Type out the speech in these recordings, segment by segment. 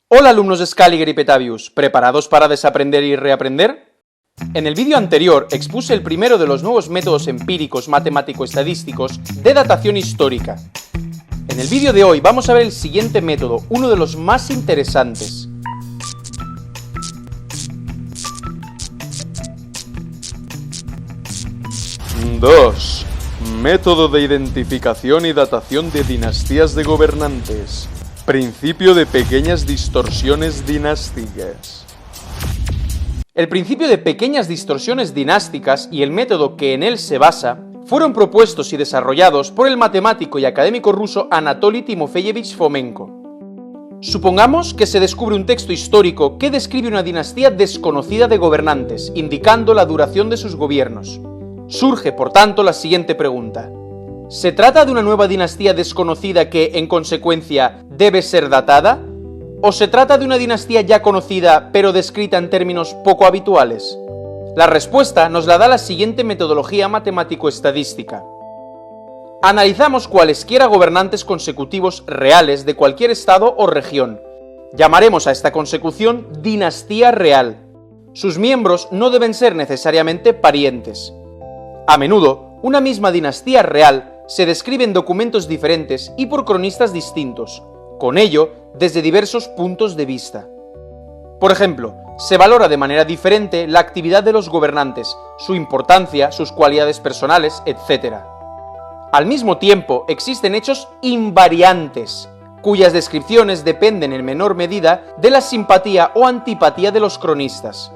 Hola alumnos de Scaliger y Petavius, ¿preparados para desaprender y reaprender? En el vídeo anterior expuse el primero de los nuevos métodos empíricos matemático-estadísticos de datación histórica. En el vídeo de hoy vamos a ver el siguiente método, uno de los más interesantes. Dos. Método de identificación y datación de dinastías de gobernantes. Principio de pequeñas distorsiones dinásticas. El principio de pequeñas distorsiones dinásticas y el método que en él se basa fueron propuestos y desarrollados por el matemático y académico ruso Anatoly Timofeyevich Fomenko. Supongamos que se descubre un texto histórico que describe una dinastía desconocida de gobernantes, indicando la duración de sus gobiernos. Surge, por tanto, la siguiente pregunta. ¿Se trata de una nueva dinastía desconocida que, en consecuencia, debe ser datada? ¿O se trata de una dinastía ya conocida, pero descrita en términos poco habituales? La respuesta nos la da la siguiente metodología matemático-estadística. Analizamos cualesquiera gobernantes consecutivos reales de cualquier estado o región. Llamaremos a esta consecución dinastía real. Sus miembros no deben ser necesariamente parientes. A menudo, una misma dinastía real se describe en documentos diferentes y por cronistas distintos, con ello desde diversos puntos de vista. Por ejemplo, se valora de manera diferente la actividad de los gobernantes, su importancia, sus cualidades personales, etc. Al mismo tiempo, existen hechos invariantes, cuyas descripciones dependen en menor medida de la simpatía o antipatía de los cronistas.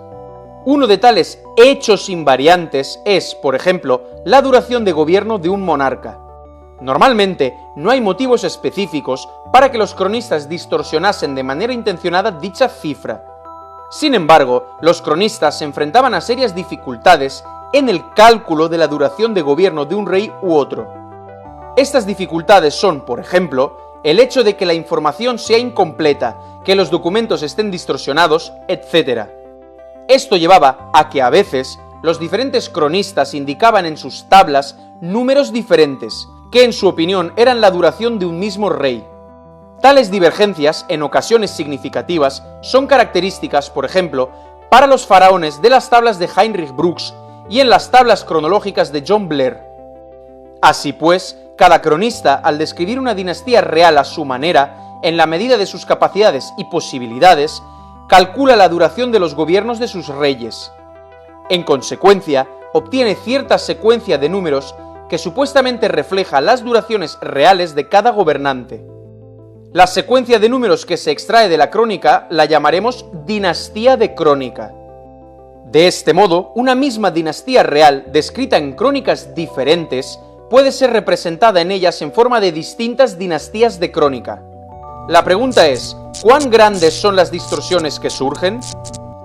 Uno de tales hechos invariantes es, por ejemplo, la duración de gobierno de un monarca. Normalmente, no hay motivos específicos para que los cronistas distorsionasen de manera intencionada dicha cifra. Sin embargo, los cronistas se enfrentaban a serias dificultades en el cálculo de la duración de gobierno de un rey u otro. Estas dificultades son, por ejemplo, el hecho de que la información sea incompleta, que los documentos estén distorsionados, etc. Esto llevaba a que a veces los diferentes cronistas indicaban en sus tablas números diferentes, que en su opinión eran la duración de un mismo rey. Tales divergencias, en ocasiones significativas, son características, por ejemplo, para los faraones de las tablas de Heinrich Brooks y en las tablas cronológicas de John Blair. Así pues, cada cronista, al describir una dinastía real a su manera, en la medida de sus capacidades y posibilidades, calcula la duración de los gobiernos de sus reyes. En consecuencia, obtiene cierta secuencia de números que supuestamente refleja las duraciones reales de cada gobernante. La secuencia de números que se extrae de la crónica la llamaremos dinastía de crónica. De este modo, una misma dinastía real, descrita en crónicas diferentes, puede ser representada en ellas en forma de distintas dinastías de crónica. La pregunta es, ¿cuán grandes son las distorsiones que surgen?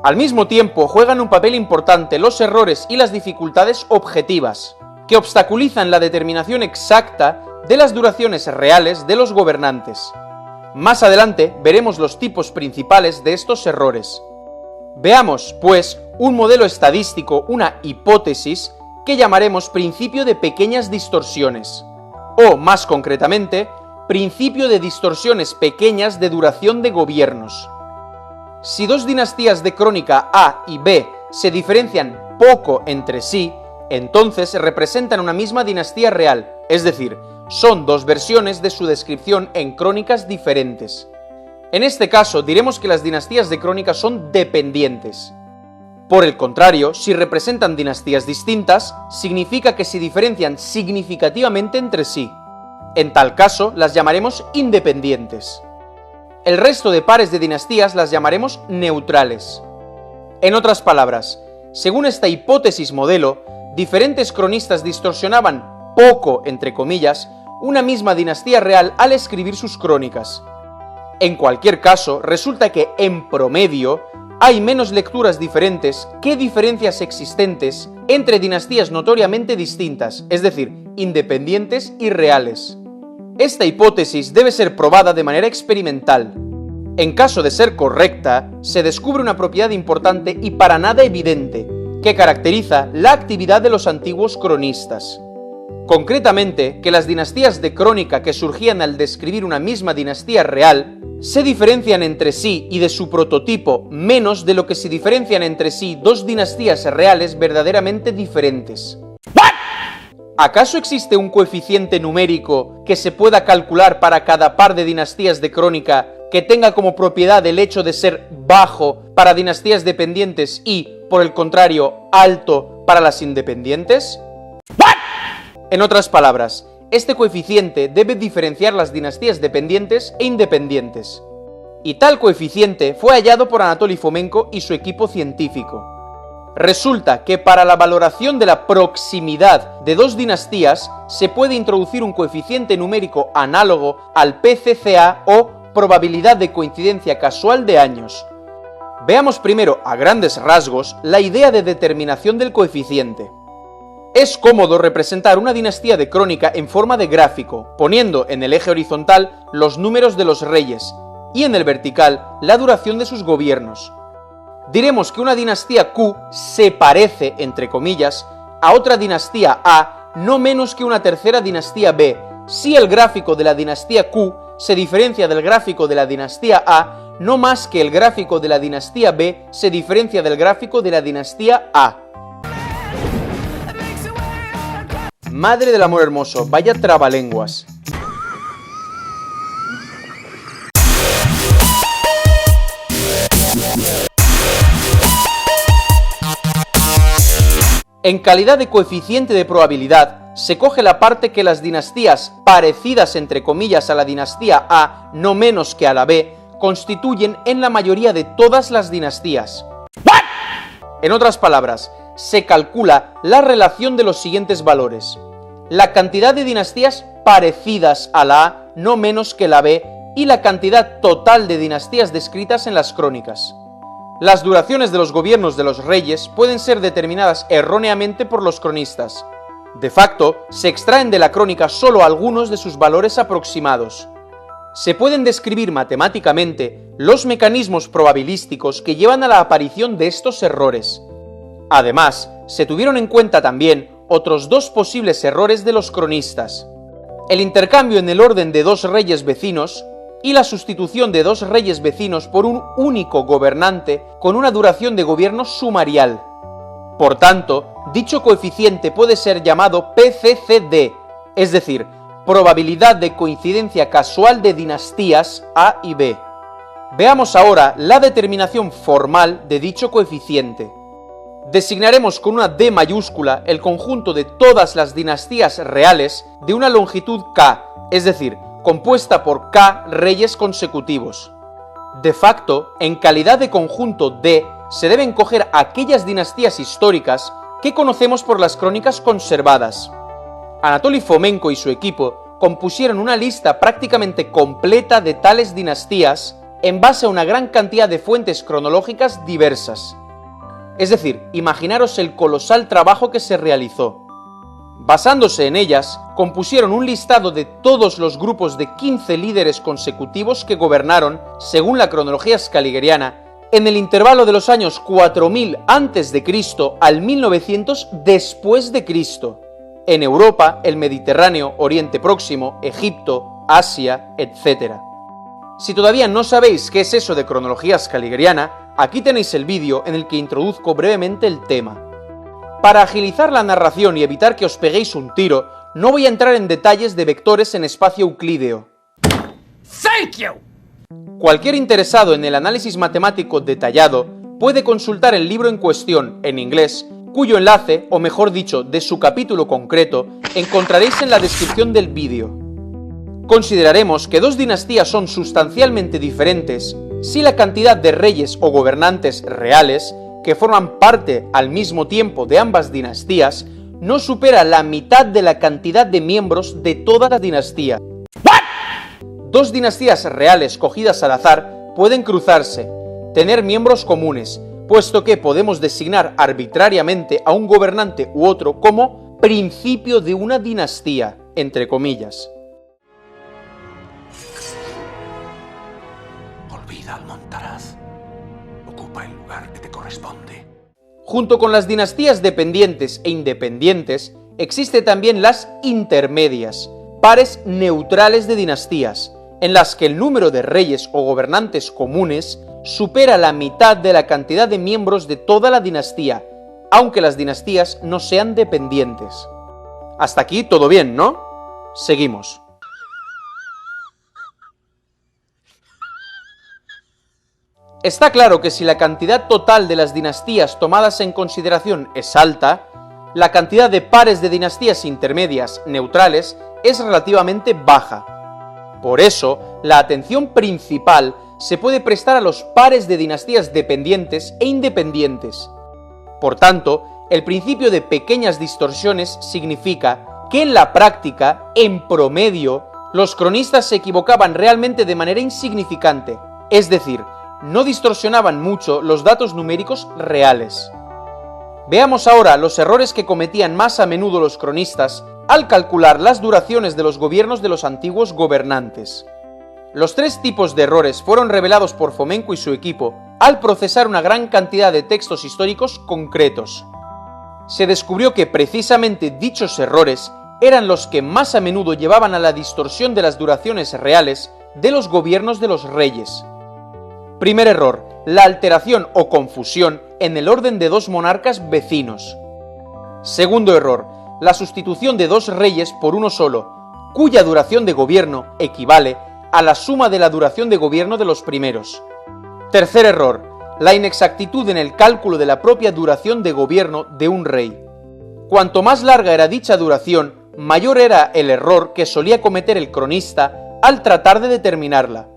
Al mismo tiempo, juegan un papel importante los errores y las dificultades objetivas, que obstaculizan la determinación exacta de las duraciones reales de los gobernantes. Más adelante veremos los tipos principales de estos errores. Veamos, pues, un modelo estadístico, una hipótesis, que llamaremos principio de pequeñas distorsiones, o, más concretamente, principio de distorsiones pequeñas de duración de gobiernos. Si dos dinastías de crónica A y B se diferencian poco entre sí, entonces representan una misma dinastía real, es decir, son dos versiones de su descripción en crónicas diferentes. En este caso diremos que las dinastías de crónica son dependientes. Por el contrario, si representan dinastías distintas, significa que se diferencian significativamente entre sí. En tal caso, las llamaremos independientes. El resto de pares de dinastías las llamaremos neutrales. En otras palabras, según esta hipótesis modelo, diferentes cronistas distorsionaban poco, entre comillas, una misma dinastía real al escribir sus crónicas. En cualquier caso, resulta que, en promedio, hay menos lecturas diferentes que diferencias existentes entre dinastías notoriamente distintas, es decir, independientes y reales. Esta hipótesis debe ser probada de manera experimental. En caso de ser correcta, se descubre una propiedad importante y para nada evidente, que caracteriza la actividad de los antiguos cronistas. Concretamente, que las dinastías de crónica que surgían al describir una misma dinastía real se diferencian entre sí y de su prototipo menos de lo que se diferencian entre sí dos dinastías reales verdaderamente diferentes. ¿Acaso existe un coeficiente numérico que se pueda calcular para cada par de dinastías de crónica que tenga como propiedad el hecho de ser bajo para dinastías dependientes y, por el contrario, alto para las independientes? En otras palabras, este coeficiente debe diferenciar las dinastías dependientes e independientes. Y tal coeficiente fue hallado por Anatoly Fomenko y su equipo científico. Resulta que para la valoración de la proximidad de dos dinastías se puede introducir un coeficiente numérico análogo al PCCA o probabilidad de coincidencia casual de años. Veamos primero, a grandes rasgos, la idea de determinación del coeficiente. Es cómodo representar una dinastía de crónica en forma de gráfico, poniendo en el eje horizontal los números de los reyes y en el vertical la duración de sus gobiernos. Diremos que una dinastía Q se parece, entre comillas, a otra dinastía A no menos que una tercera dinastía B, si el gráfico de la dinastía Q se diferencia del gráfico de la dinastía A no más que el gráfico de la dinastía B se diferencia del gráfico de la dinastía A. Madre del amor hermoso, vaya trabalenguas. En calidad de coeficiente de probabilidad, se coge la parte que las dinastías parecidas entre comillas a la dinastía A, no menos que a la B, constituyen en la mayoría de todas las dinastías. En otras palabras, se calcula la relación de los siguientes valores: la cantidad de dinastías parecidas a la A, no menos que la B, y la cantidad total de dinastías descritas en las crónicas. Las duraciones de los gobiernos de los reyes pueden ser determinadas erróneamente por los cronistas. De facto, se extraen de la crónica solo algunos de sus valores aproximados. Se pueden describir matemáticamente los mecanismos probabilísticos que llevan a la aparición de estos errores. Además, se tuvieron en cuenta también otros dos posibles errores de los cronistas: el intercambio en el orden de dos reyes vecinos y la sustitución de dos reyes vecinos por un único gobernante con una duración de gobierno sumarial. Por tanto, dicho coeficiente puede ser llamado PCCD, es decir, probabilidad de coincidencia casual de dinastías A y B. Veamos ahora la determinación formal de dicho coeficiente. Designaremos con una D mayúscula el conjunto de todas las dinastías reales de una longitud K, es decir, compuesta por K reyes consecutivos. De facto, en calidad de conjunto D, se deben coger aquellas dinastías históricas que conocemos por las crónicas conservadas. Anatoly Fomenko y su equipo compusieron una lista prácticamente completa de tales dinastías en base a una gran cantidad de fuentes cronológicas diversas. Es decir, imaginaros el colosal trabajo que se realizó. Basándose en ellas, compusieron un listado de todos los grupos de 15 líderes consecutivos que gobernaron, según la cronología scaligeriana, en el intervalo de los años 4000 a.C. al 1900 después de Cristo, en Europa, el Mediterráneo, Oriente Próximo, Egipto, Asia, etc. Si todavía no sabéis qué es eso de cronología scaligeriana, aquí tenéis el vídeo en el que introduzco brevemente el tema. Para agilizar la narración y evitar que os peguéis un tiro, no voy a entrar en detalles de vectores en espacio euclídeo. Thank you. Cualquier interesado en el análisis matemático detallado puede consultar el libro en cuestión, en inglés, cuyo enlace, o mejor dicho, de su capítulo concreto, encontraréis en la descripción del vídeo. Consideraremos que dos dinastías son sustancialmente diferentes si la cantidad de reyes o gobernantes reales que forman parte al mismo tiempo de ambas dinastías no supera la mitad de la cantidad de miembros de toda la dinastía. Dos dinastías reales cogidas al azar pueden cruzarse, tener miembros comunes, puesto que podemos designar arbitrariamente a un gobernante u otro como principio de una dinastía, entre comillas. Olvídalo. el lugar que te corresponde. Junto con las dinastías dependientes e independientes, existe también las intermedias, pares neutrales de dinastías, en las que el número de reyes o gobernantes comunes supera la mitad de la cantidad de miembros de toda la dinastía, aunque las dinastías no sean dependientes. Hasta aquí todo bien, ¿no? Seguimos. Está claro que si la cantidad total de las dinastías tomadas en consideración es alta, la cantidad de pares de dinastías intermedias, neutrales, es relativamente baja. Por eso, la atención principal se puede prestar a los pares de dinastías dependientes e independientes. Por tanto, el principio de pequeñas distorsiones significa que en la práctica, en promedio, los cronistas se equivocaban realmente de manera insignificante, es decir, no distorsionaban mucho los datos numéricos reales. Veamos ahora los errores que cometían más a menudo los cronistas al calcular las duraciones de los gobiernos de los antiguos gobernantes. Los tres tipos de errores fueron revelados por Fomenko y su equipo al procesar una gran cantidad de textos históricos concretos. Se descubrió que precisamente dichos errores eran los que más a menudo llevaban a la distorsión de las duraciones reales de los gobiernos de los reyes. Primer error, la alteración o confusión en el orden de dos monarcas vecinos. Segundo error, la sustitución de dos reyes por uno solo, cuya duración de gobierno equivale a la suma de la duración de gobierno de los primeros. Tercer error, la inexactitud en el cálculo de la propia duración de gobierno de un rey. Cuanto más larga era dicha duración, mayor era el error que solía cometer el cronista al tratar de determinarla.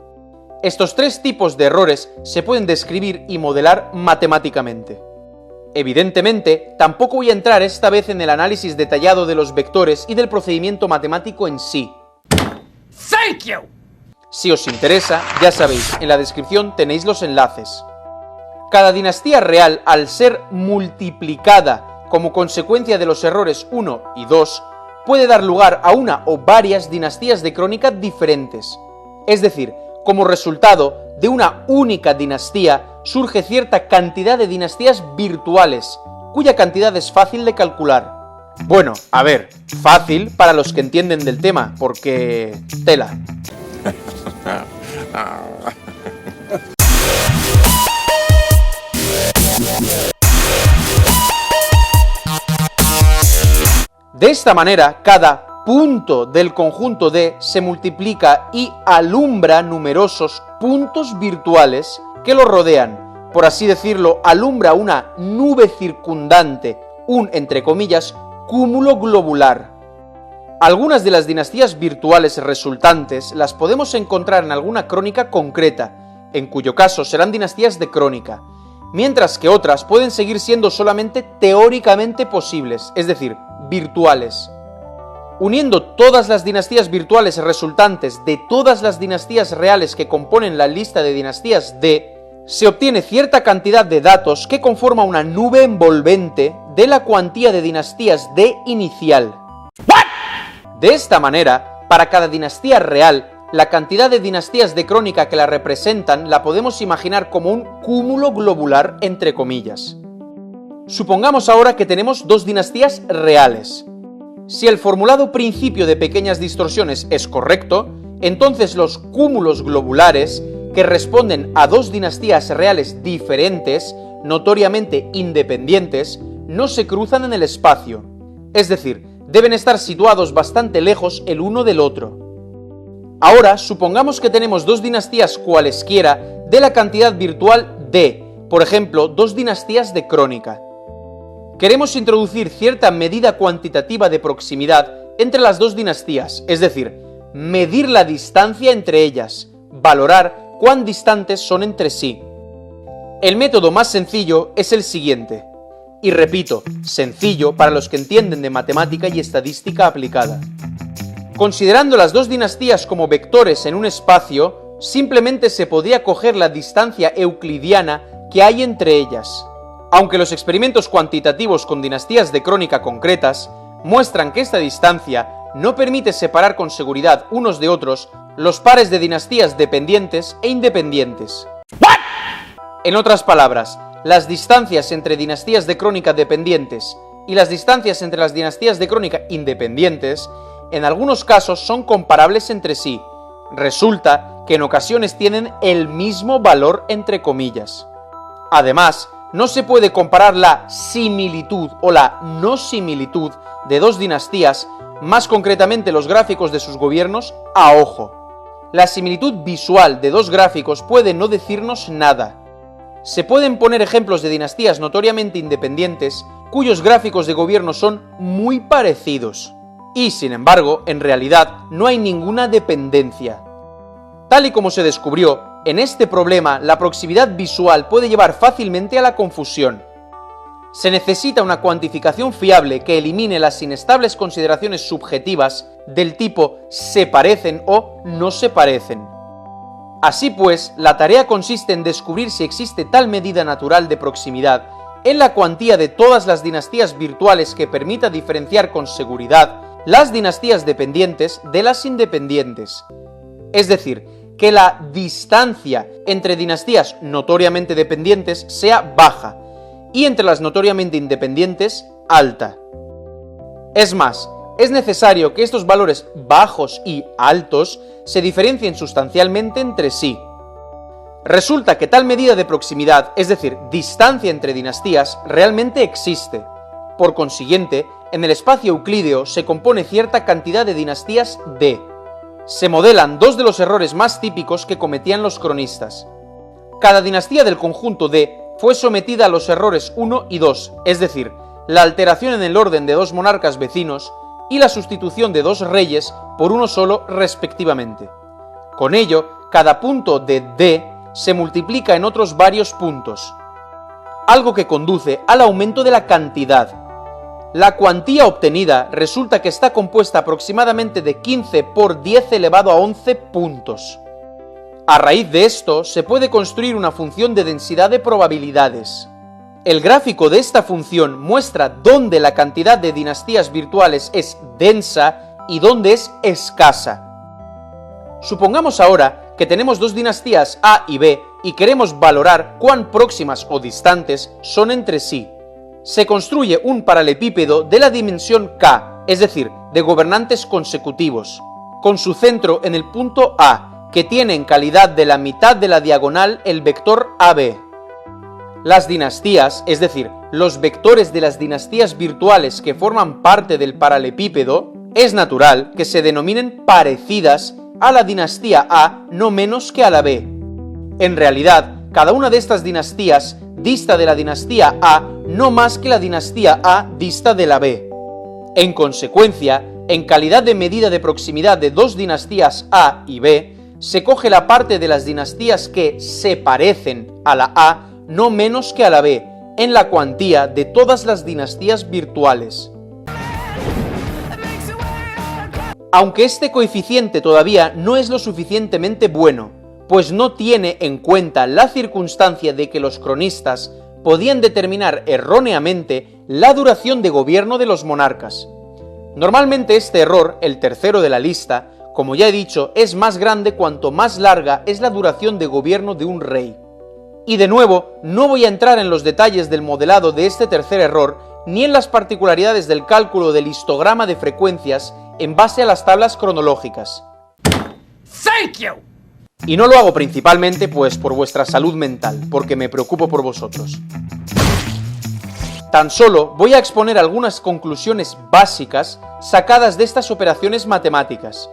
Estos tres tipos de errores se pueden describir y modelar matemáticamente. Evidentemente, tampoco voy a entrar esta vez en el análisis detallado de los vectores y del procedimiento matemático en sí. Thank you. Si os interesa, ya sabéis, en la descripción tenéis los enlaces. Cada dinastía real, al ser multiplicada como consecuencia de los errores 1 y 2, puede dar lugar a una o varias dinastías de crónica diferentes. Es decir, como resultado de una única dinastía surge cierta cantidad de dinastías virtuales, cuya cantidad es fácil de calcular. Bueno, a ver, fácil para los que entienden del tema, porque... tela. De esta manera, cada punto del conjunto D se multiplica y alumbra numerosos puntos virtuales que lo rodean. Por así decirlo, alumbra una nube circundante, un, entre comillas, cúmulo globular. Algunas de las dinastías virtuales resultantes las podemos encontrar en alguna crónica concreta, en cuyo caso serán dinastías de crónica, mientras que otras pueden seguir siendo solamente teóricamente posibles, es decir, virtuales. Uniendo todas las dinastías virtuales resultantes de todas las dinastías reales que componen la lista de dinastías D, se obtiene cierta cantidad de datos que conforma una nube envolvente de la cuantía de dinastías D inicial. De esta manera, para cada dinastía real, la cantidad de dinastías de crónica que la representan la podemos imaginar como un cúmulo globular entre comillas. Supongamos ahora que tenemos dos dinastías reales. Si el formulado principio de pequeñas distorsiones es correcto, entonces los cúmulos globulares, que responden a dos dinastías reales diferentes, notoriamente independientes, no se cruzan en el espacio. Es decir, deben estar situados bastante lejos el uno del otro. Ahora, supongamos que tenemos dos dinastías cualesquiera de la cantidad virtual D, por ejemplo, dos dinastías de crónica. Queremos introducir cierta medida cuantitativa de proximidad entre las dos dinastías, es decir, medir la distancia entre ellas, valorar cuán distantes son entre sí. El método más sencillo es el siguiente, y repito, sencillo para los que entienden de matemática y estadística aplicada. Considerando las dos dinastías como vectores en un espacio, simplemente se podría coger la distancia euclidiana que hay entre ellas. Aunque los experimentos cuantitativos con dinastías de crónica concretas muestran que esta distancia no permite separar con seguridad unos de otros los pares de dinastías dependientes e independientes. En otras palabras, las distancias entre dinastías de crónica dependientes y las distancias entre las dinastías de crónica independientes, en algunos casos son comparables entre sí. Resulta que en ocasiones tienen el mismo valor entre comillas. Además, no se puede comparar la similitud o la no similitud de dos dinastías, más concretamente los gráficos de sus gobiernos, a ojo. La similitud visual de dos gráficos puede no decirnos nada. Se pueden poner ejemplos de dinastías notoriamente independientes cuyos gráficos de gobierno son muy parecidos. Y, sin embargo, en realidad no hay ninguna dependencia. Tal y como se descubrió, en este problema la proximidad visual puede llevar fácilmente a la confusión. Se necesita una cuantificación fiable que elimine las inestables consideraciones subjetivas del tipo se parecen o no se parecen. Así pues, la tarea consiste en descubrir si existe tal medida natural de proximidad en la cuantía de todas las dinastías virtuales que permita diferenciar con seguridad las dinastías dependientes de las independientes. Es decir, que la distancia entre dinastías notoriamente dependientes sea baja y entre las notoriamente independientes alta. Es más, es necesario que estos valores bajos y altos se diferencien sustancialmente entre sí. Resulta que tal medida de proximidad, es decir, distancia entre dinastías, realmente existe. Por consiguiente, en el espacio euclídeo se compone cierta cantidad de dinastías D. Se modelan dos de los errores más típicos que cometían los cronistas. Cada dinastía del conjunto D fue sometida a los errores 1 y 2, es decir, la alteración en el orden de dos monarcas vecinos y la sustitución de dos reyes por uno solo respectivamente. Con ello, cada punto de D se multiplica en otros varios puntos, algo que conduce al aumento de la cantidad. La cuantía obtenida resulta que está compuesta aproximadamente de 15 por 10 elevado a 11 puntos. A raíz de esto, se puede construir una función de densidad de probabilidades. El gráfico de esta función muestra dónde la cantidad de dinastías virtuales es densa y dónde es escasa. Supongamos ahora que tenemos dos dinastías A y B y queremos valorar cuán próximas o distantes son entre sí. Se construye un paralelepípedo de la dimensión K, es decir, de gobernantes consecutivos, con su centro en el punto A, que tiene en calidad de la mitad de la diagonal el vector AB. Las dinastías, es decir, los vectores de las dinastías virtuales que forman parte del paralelepípedo, es natural que se denominen parecidas a la dinastía A no menos que a la B. En realidad, cada una de estas dinastías dista de la dinastía A no más que la dinastía A dista de la B. En consecuencia, en calidad de medida de proximidad de dos dinastías A y B, se coge la parte de las dinastías que se parecen a la A no menos que a la B, en la cuantía de todas las dinastías virtuales. Aunque este coeficiente todavía no es lo suficientemente bueno, pues no tiene en cuenta la circunstancia de que los cronistas podían determinar erróneamente la duración de gobierno de los monarcas. Normalmente este error, el tercero de la lista, como ya he dicho, es más grande cuanto más larga es la duración de gobierno de un rey. Y de nuevo, no voy a entrar en los detalles del modelado de este tercer error, ni en las particularidades del cálculo del histograma de frecuencias en base a las tablas cronológicas. Thank you. Y no lo hago principalmente pues por vuestra salud mental, porque me preocupo por vosotros. Tan solo voy a exponer algunas conclusiones básicas sacadas de estas operaciones matemáticas.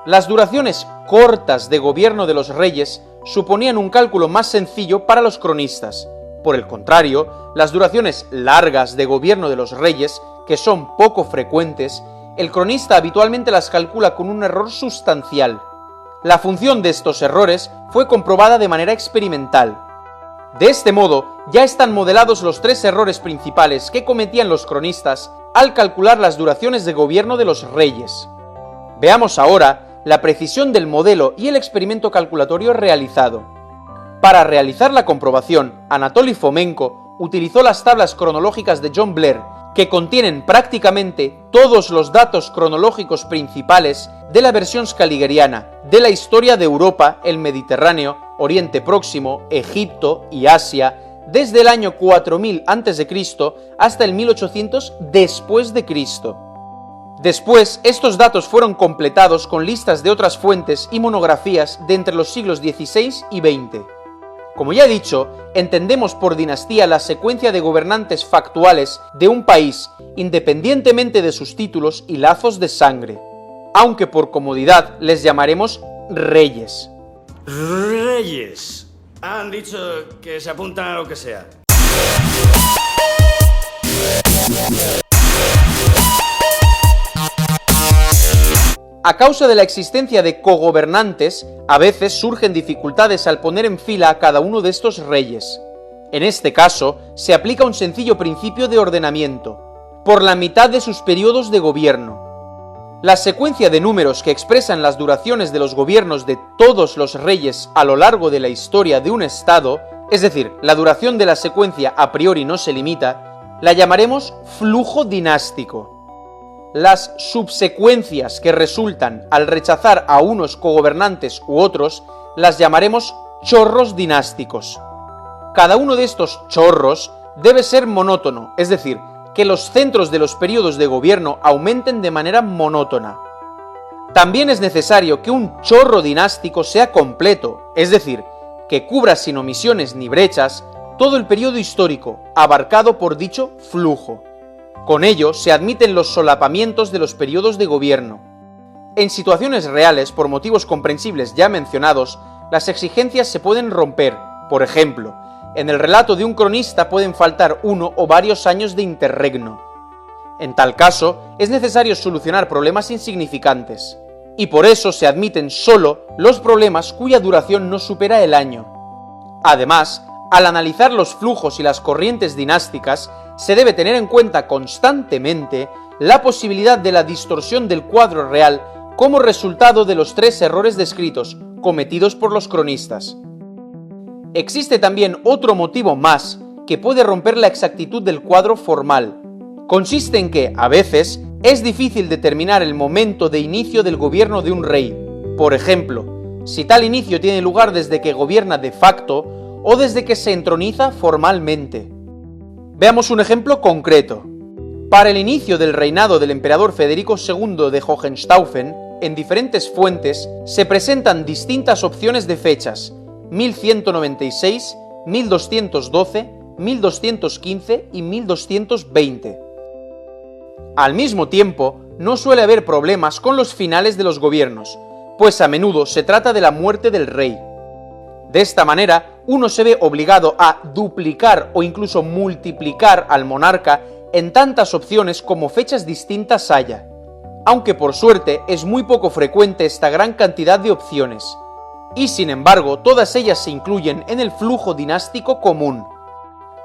Las duraciones cortas de gobierno de los reyes suponían un cálculo más sencillo para los cronistas. Por el contrario, las duraciones largas de gobierno de los reyes, que son poco frecuentes, el cronista habitualmente las calcula con un error sustancial. La función de estos errores fue comprobada de manera experimental. De este modo, ya están modelados los tres errores principales que cometían los cronistas al calcular las duraciones de gobierno de los reyes. Veamos ahora la precisión del modelo y el experimento calculatorio realizado. Para realizar la comprobación, Anatoly Fomenko utilizó las tablas cronológicas de John Blair, que contienen prácticamente todos los datos cronológicos principales de la versión scaligeriana de la historia de Europa, el Mediterráneo, Oriente Próximo, Egipto y Asia, desde el año 4000 a.C. hasta el 1800 después de Cristo. Después, estos datos fueron completados con listas de otras fuentes y monografías de entre los siglos XVI y XX. Como ya he dicho, entendemos por dinastía la secuencia de gobernantes factuales de un país, independientemente de sus títulos y lazos de sangre, aunque por comodidad les llamaremos reyes. Reyes. Han dicho que se apuntan a lo que sea. A causa de la existencia de cogobernantes, a veces surgen dificultades al poner en fila a cada uno de estos reyes. En este caso, se aplica un sencillo principio de ordenamiento, por la mitad de sus periodos de gobierno. La secuencia de números que expresan las duraciones de los gobiernos de todos los reyes a lo largo de la historia de un estado, es decir, la duración de la secuencia a priori no se limita, la llamaremos flujo dinástico. Las subsecuencias que resultan al rechazar a unos cogobernantes u otros las llamaremos chorros dinásticos. Cada uno de estos chorros debe ser monótono, es decir, que los centros de los periodos de gobierno aumenten de manera monótona. También es necesario que un chorro dinástico sea completo, es decir, que cubra sin omisiones ni brechas todo el periodo histórico abarcado por dicho flujo. Con ello se admiten los solapamientos de los periodos de gobierno. En situaciones reales, por motivos comprensibles ya mencionados, las exigencias se pueden romper. Por ejemplo, en el relato de un cronista pueden faltar uno o varios años de interregno. En tal caso, es necesario solucionar problemas insignificantes, y por eso se admiten solo los problemas cuya duración no supera el año. Además, al analizar los flujos y las corrientes dinásticas, se debe tener en cuenta constantemente la posibilidad de la distorsión del cuadro real como resultado de los tres errores descritos, cometidos por los cronistas. Existe también otro motivo más que puede romper la exactitud del cuadro formal. Consiste en que, a veces, es difícil determinar el momento de inicio del gobierno de un rey. Por ejemplo, si tal inicio tiene lugar desde que gobierna de facto o desde que se entroniza formalmente. Veamos un ejemplo concreto. Para el inicio del reinado del emperador Federico II de Hohenstaufen, en diferentes fuentes se presentan distintas opciones de fechas: 1196, 1212, 1215 y 1220. Al mismo tiempo, no suele haber problemas con los finales de los gobiernos, pues a menudo se trata de la muerte del rey. De esta manera, uno se ve obligado a duplicar o incluso multiplicar al monarca en tantas opciones como fechas distintas haya, aunque por suerte es muy poco frecuente esta gran cantidad de opciones, y sin embargo todas ellas se incluyen en el flujo dinástico común.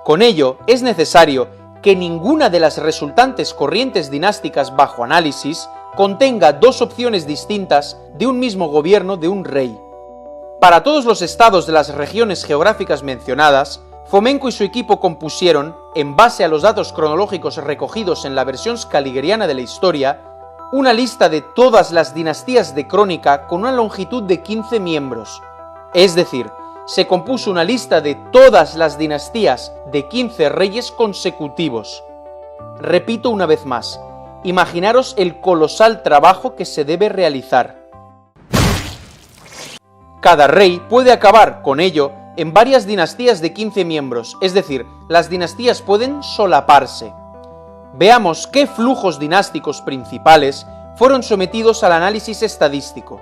Con ello, es necesario que ninguna de las resultantes corrientes dinásticas bajo análisis contenga dos opciones distintas de un mismo gobierno de un rey. Para todos los estados de las regiones geográficas mencionadas, Fomenko y su equipo compusieron, en base a los datos cronológicos recogidos en la versión scaligeriana de la historia, una lista de todas las dinastías de crónica con una longitud de 15 miembros. Es decir, se compuso una lista de todas las dinastías de 15 reyes consecutivos. Repito una vez más, imaginaros el colosal trabajo que se debe realizar. Cada rey puede acabar, con ello, en varias dinastías de 15 miembros, es decir, las dinastías pueden solaparse. Veamos qué flujos dinásticos principales fueron sometidos al análisis estadístico.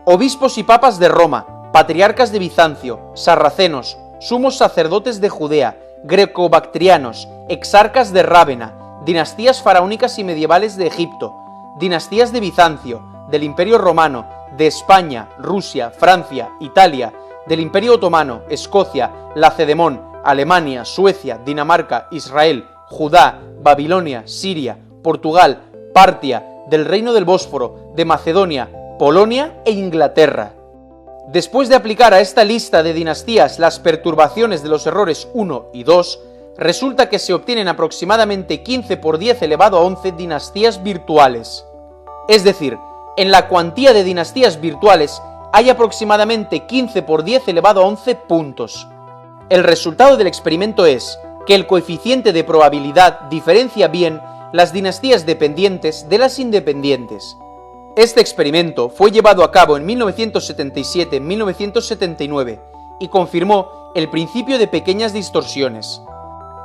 Obispos y papas de Roma, patriarcas de Bizancio, sarracenos, sumos sacerdotes de Judea, grecobactrianos, exarcas de Rávena, dinastías faraónicas y medievales de Egipto, dinastías de Bizancio, del Imperio Romano, de España, Rusia, Francia, Italia, del Imperio Otomano, Escocia, Lacedemón, Alemania, Suecia, Dinamarca, Israel, Judá, Babilonia, Siria, Portugal, Partia, del Reino del Bósforo, de Macedonia, Polonia e Inglaterra. Después de aplicar a esta lista de dinastías las perturbaciones de los errores 1 y 2, resulta que se obtienen aproximadamente 15 por 10 elevado a 11 dinastías virtuales. Es decir, en la cuantía de dinastías virtuales hay aproximadamente 15 por 10 elevado a 11 puntos. El resultado del experimento es que el coeficiente de probabilidad diferencia bien las dinastías dependientes de las independientes. Este experimento fue llevado a cabo en 1977-1979 y confirmó el principio de pequeñas distorsiones.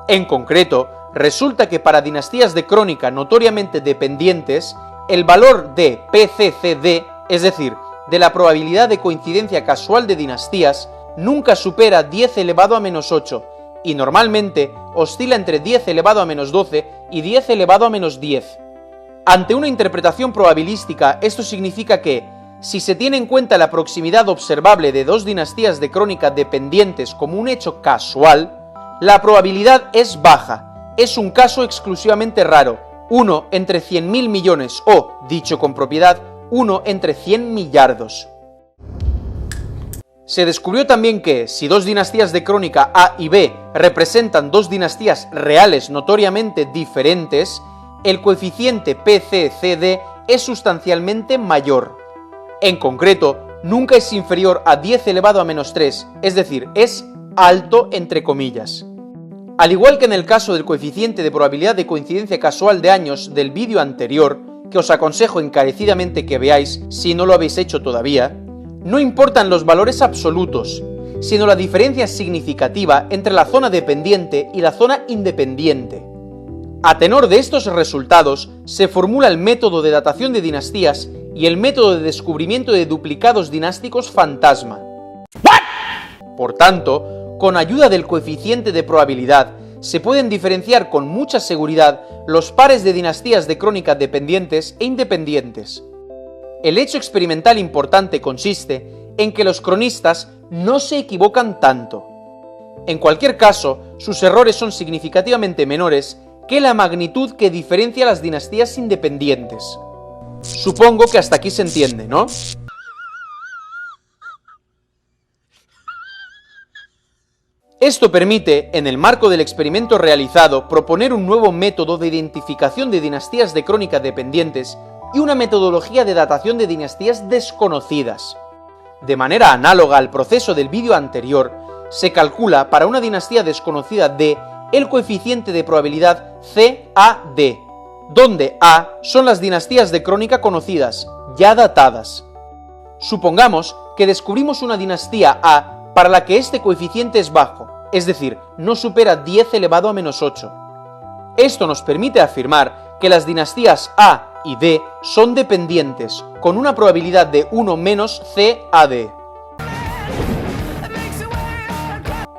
En concreto, resulta que para dinastías de crónica notoriamente dependientes, el valor de PCCD, es decir, de la probabilidad de coincidencia casual de dinastías, nunca supera 10 elevado a menos 8, y normalmente oscila entre 10 elevado a menos 12 y 10 elevado a menos 10. Ante una interpretación probabilística, esto significa que, si se tiene en cuenta la proximidad observable de dos dinastías de crónica dependientes como un hecho casual, la probabilidad es baja, es un caso exclusivamente raro, 1 entre 100.000 millones o, dicho con propiedad, 1 entre 100 millardos. Se descubrió también que, si dos dinastías de crónica A y B representan dos dinastías reales notoriamente diferentes, el coeficiente PCCD es sustancialmente mayor. En concreto, nunca es inferior a 10 elevado a menos 3, es decir, es alto entre comillas. Al igual que en el caso del coeficiente de probabilidad de coincidencia casual de años del vídeo anterior, que os aconsejo encarecidamente que veáis si no lo habéis hecho todavía, no importan los valores absolutos, sino la diferencia significativa entre la zona dependiente y la zona independiente. A tenor de estos resultados, se formula el método de datación de dinastías y el método de descubrimiento de duplicados dinásticos fantasma. Por tanto, con ayuda del coeficiente de probabilidad, se pueden diferenciar con mucha seguridad los pares de dinastías de crónica dependientes e independientes. El hecho experimental importante consiste en que los cronistas no se equivocan tanto. En cualquier caso, sus errores son significativamente menores que la magnitud que diferencia las dinastías independientes. Supongo que hasta aquí se entiende, ¿no? Esto permite, en el marco del experimento realizado, proponer un nuevo método de identificación de dinastías de crónica dependientes y una metodología de datación de dinastías desconocidas. De manera análoga al proceso del vídeo anterior, se calcula para una dinastía desconocida D el coeficiente de probabilidad CAD, donde A son las dinastías de crónica conocidas, ya datadas. Supongamos que descubrimos una dinastía A para la que este coeficiente es bajo, es decir, no supera 10 elevado a menos 8. Esto nos permite afirmar que las dinastías A y D son dependientes, con una probabilidad de 1 menos CAD.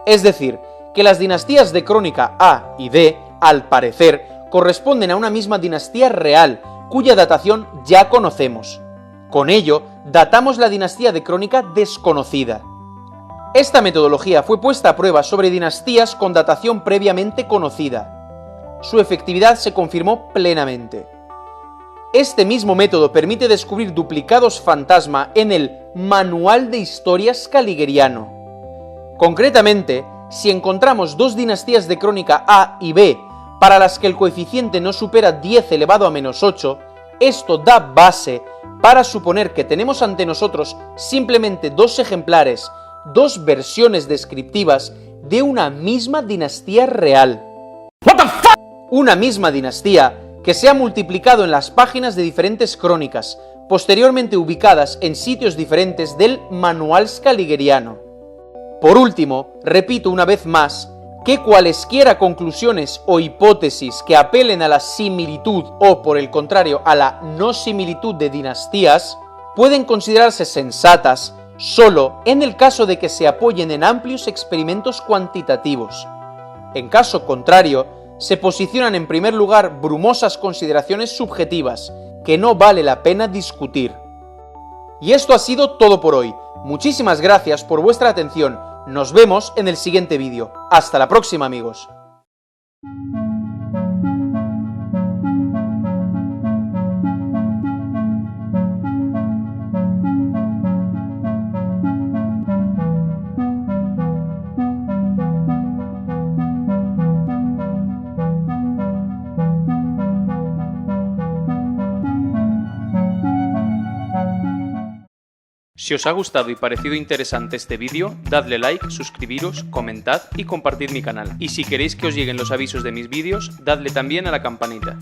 Es decir, que las dinastías de crónica A y D, al parecer, corresponden a una misma dinastía real, cuya datación ya conocemos. Con ello, datamos la dinastía de crónica desconocida. Esta metodología fue puesta a prueba sobre dinastías con datación previamente conocida. Su efectividad se confirmó plenamente. Este mismo método permite descubrir duplicados fantasma en el Manual de Historias Caligeriano. Concretamente, si encontramos dos dinastías de crónica A y B para las que el coeficiente no supera 10 elevado a menos 8, esto da base para suponer que tenemos ante nosotros simplemente dos ejemplares, dos versiones descriptivas de una misma dinastía real. Una misma dinastía que se ha multiplicado en las páginas de diferentes crónicas, posteriormente ubicadas en sitios diferentes del Manual Caligeriano. Por último, repito una vez más, que cualesquiera conclusiones o hipótesis que apelen a la similitud o, por el contrario, a la no similitud de dinastías, pueden considerarse sensatas solo en el caso de que se apoyen en amplios experimentos cuantitativos. En caso contrario, se posicionan en primer lugar brumosas consideraciones subjetivas que no vale la pena discutir. Y esto ha sido todo por hoy. Muchísimas gracias por vuestra atención. Nos vemos en el siguiente vídeo. Hasta la próxima, amigos. Si os ha gustado y parecido interesante este vídeo, dadle like, suscribiros, comentad y compartid mi canal. Y si queréis que os lleguen los avisos de mis vídeos, dadle también a la campanita.